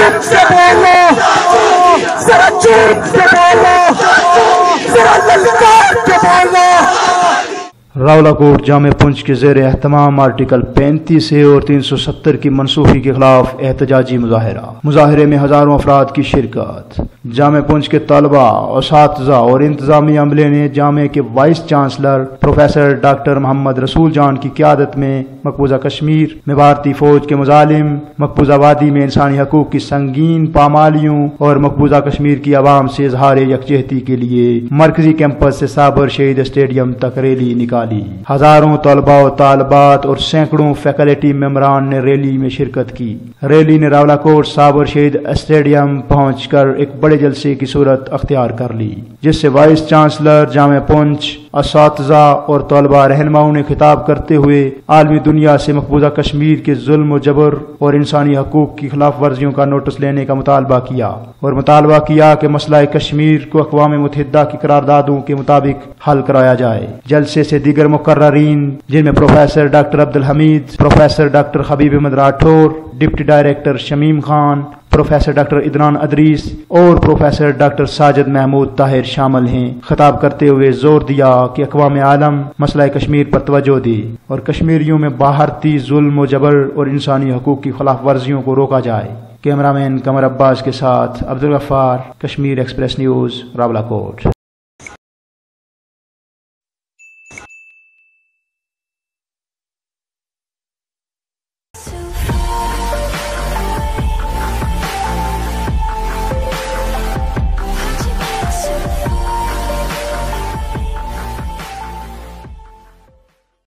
चुप से बोलो, जरा चुप से बोलो, जरा ललकार के बोलो। रावलाकोट जामे पुंछ के ज़ेर एहतमाम आर्टिकल 35 और 370 की मनसूखी के खिलाफ एहतजाजी मुजाहरे में हजारों अफराद की शिरकत। जामे पुंछ के तलबा, उसातिज़ा और इंतजामी अमले ने जामे के vice chancellor professor doctor Mohammad Rasool Jan की क़यादत में मकबूजा कश्मीर में भारतीय फौज के मुजालिम, मकबूजा वादी में इंसानी हकूक की संगीन पामालियों और मकबूजा कश्मीर की आवाम से इजहार यकजहती के लिए मरकजी कैंपस से साबर शहीद स्टेडियम तक रैली निकाली। हजारों तलबा और तालबात और सैकड़ों फैकल्टी मेंबरान ने रैली में शिरकत की। रैली ने रावलाकोट साबर शहीद स्टेडियम पहुंचकर एक बड़े जलसे की सूरत अख्तियार कर ली, जिससे वाइस चांसलर जामे पुंछ, असातिज़ा और तलबा रहनुमाओं ने खिताब करते हुए आलमी दुनिया से मकबूजा कश्मीर के जुल्म व जबर और इंसानी हकूक की खिलाफ वर्जियों का नोटिस लेने का मुतालबा किया कि मसला कश्मीर को अक़वाम मुत्तहिदा की करारदादों के मुताबिक हल कराया जाए। जलसे से दीगर मुकर्ररीन, जिनमें professor doctor Abdul Hamid, professor doctor Habib Ahmad Rathore, deputy director Shamim Khan, professor doctor Idran Adrees और प्रोफेसर डॉक्टर साजिद महमूद ताहिर शामिल हैं। खिताब करते हुए जोर दिया कि अक़वाम आलम मसला कश्मीर पर तवज्जो दे और कश्मीरियों में बाहरती जुल्म व जबर और इंसानी हकूक की खिलाफ वर्जियों को रोका जाए। कैमरामैन कमर अब्बास के साथ अब्दुल गफ्फार, कश्मीर एक्सप्रेस न्यूज़, रावलाकोट।